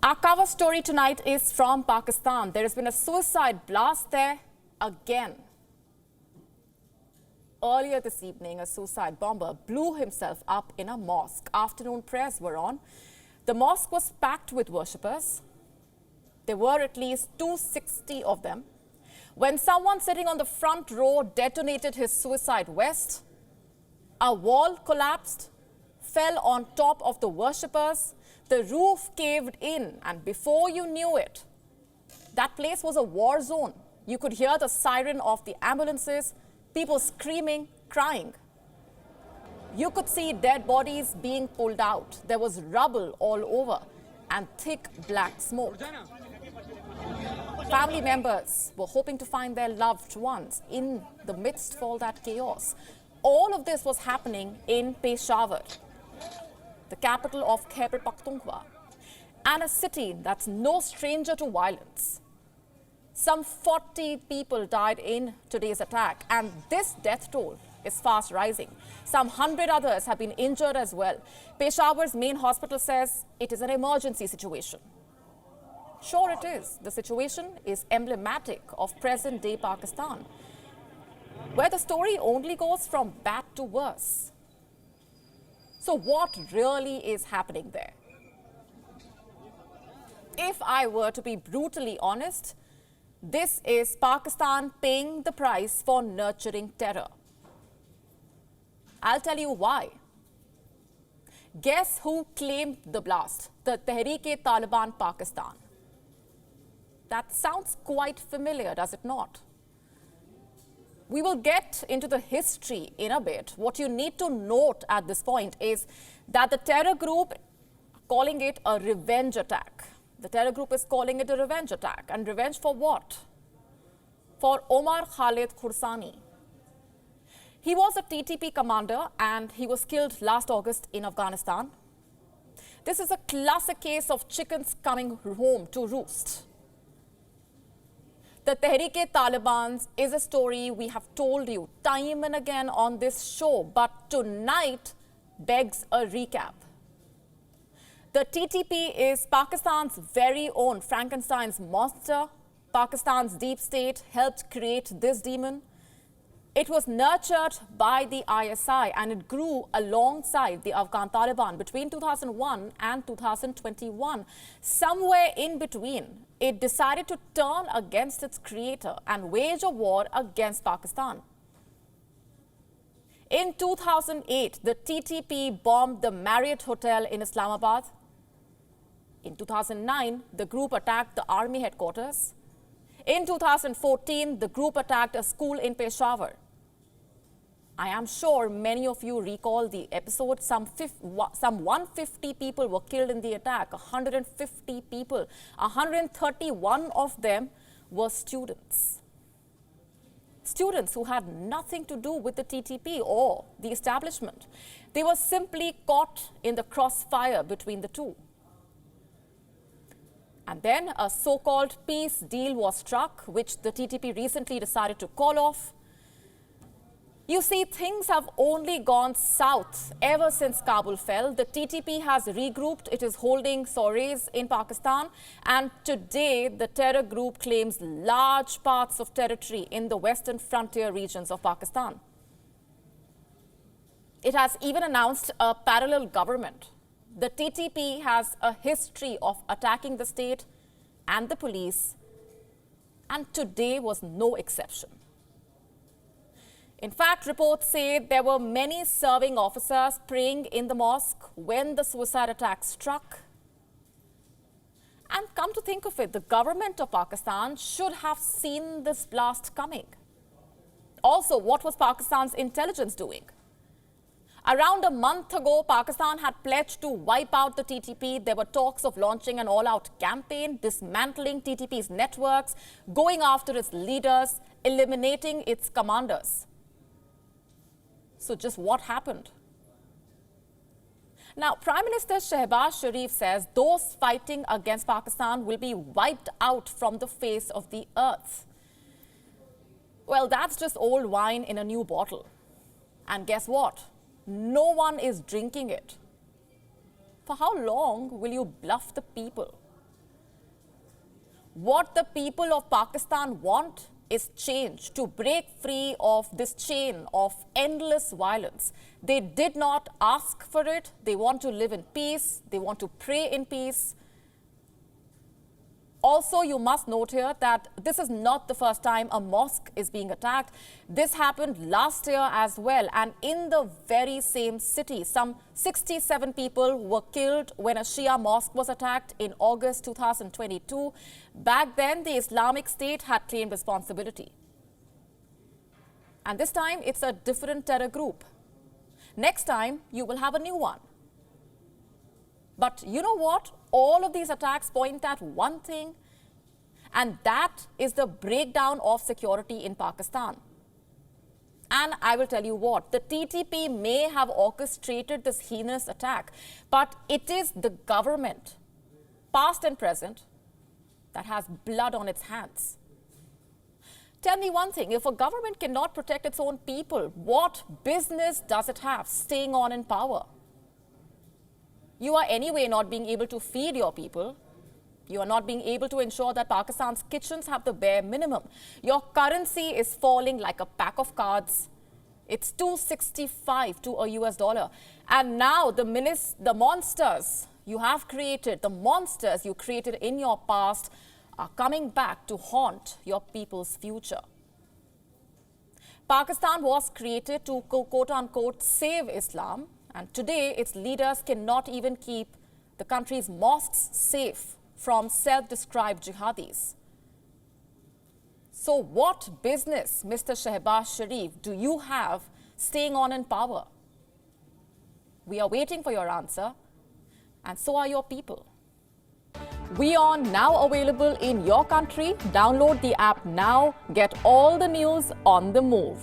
Our cover story tonight is from Pakistan. There has been a suicide blast there again. Earlier this evening, a suicide bomber blew himself up in a mosque. Afternoon prayers were on. The mosque was packed with worshippers. There were at least 260 of them. When someone sitting on the front row detonated his suicide vest, a wall collapsed, fell on top of the worshippers. The roof caved in, and before you knew it, that place was a war zone. You could hear the siren of the ambulances, people screaming, crying. You could see dead bodies being pulled out. There was rubble all over and thick black smoke. Family members were hoping to find their loved ones in the midst of all that chaos. All of this was happening in Peshawar, the capital of Khyber Pakhtunkhwa, and a city that's no stranger to violence. Some 40 people died in today's attack, and this death toll is fast rising. Some 100 others have been injured as well. Peshawar's main hospital says it is an emergency situation. Sure it is. The situation is emblematic of present-day Pakistan, where the story only goes from bad to worse. So what really is happening there? If I were to be brutally honest, this is Pakistan paying the price for nurturing terror. I'll tell you why. Guess who claimed the blast? The Tehreek-e-Taliban Pakistan. That sounds quite familiar, does it not? We will get into the history in a bit. What you need to note at this point is that the terror group calling it a revenge attack. The terror group is calling it a revenge attack. And revenge for what? For Omar Khalid Khursani. He was a TTP commander and he was killed last August in Afghanistan. This is a classic case of chickens coming home to roost. The Tehreek-e-Taliban is a story we have told you time and again on this show, but tonight begs a recap. The TTP is Pakistan's very own Frankenstein's monster. Pakistan's deep state helped create this demon. It was nurtured by the ISI and it grew alongside the Afghan Taliban between 2001 and 2021. Somewhere in between, it decided to turn against its creator and wage a war against Pakistan. In 2008, the TTP bombed the Marriott Hotel in Islamabad. In 2009, the group attacked the army headquarters. In 2014, the group attacked a school in Peshawar. I am sure many of you recall the episode. Some 150 people were killed in the attack, 150 people. 131 of them were students. Students who had nothing to do with the TTP or the establishment. They were simply caught in the crossfire between the two. And then a so-called peace deal was struck, which the TTP recently decided to call off. You see, things have only gone south ever since Kabul fell. The TTP has regrouped. It is holding soirees in Pakistan. And today, the terror group claims large parts of territory in the western frontier regions of Pakistan. It has even announced a parallel government. The TTP has a history of attacking the state and the police, and today was no exception. In fact, reports say there were many serving officers praying in the mosque when the suicide attack struck. And come to think of it, the government of Pakistan should have seen this blast coming. Also, what was Pakistan's intelligence doing? Around a month ago, Pakistan had pledged to wipe out the TTP. There were talks of launching an all-out campaign, dismantling TTP's networks, going after its leaders, eliminating its commanders. So just what happened? Now, Prime Minister Shehbaz Sharif says those fighting against Pakistan will be wiped out from the face of the earth. Well, that's just old wine in a new bottle. And guess what? No one is drinking it. For how long will you bluff the people? What the people of Pakistan want is change, to break free of this chain of endless violence. They did not ask for it. They want to live in peace. They want to pray in peace. Also, you must note here that this is not the first time a mosque is being attacked. This happened last year as well. And in the very same city, some 67 people were killed when a Shia mosque was attacked in August 2022. Back then, the Islamic State had claimed responsibility. And this time, it's a different terror group. Next time, you will have a new one. But you know what? All of these attacks point at one thing, and that is the breakdown of security in Pakistan. And I will tell you what, the TTP may have orchestrated this heinous attack, but it is the government, past and present, that has blood on its hands. Tell me one thing, if a government cannot protect its own people, what business does it have staying on in power? You are anyway not being able to feed your people. You are not being able to ensure that Pakistan's kitchens have the bare minimum. Your currency is falling like a pack of cards. It's 265 to a US dollar. And now the monsters you have created, the monsters you created in your past are coming back to haunt your people's future. Pakistan was created to quote-unquote save Islam. And today, its leaders cannot even keep the country's mosques safe from self-described jihadis. So what business, Mr. Shehbaz Sharif, do you have staying on in power? We are waiting for your answer, and so are your people. WION now available in your country. Download the app now. Get all the news on the move.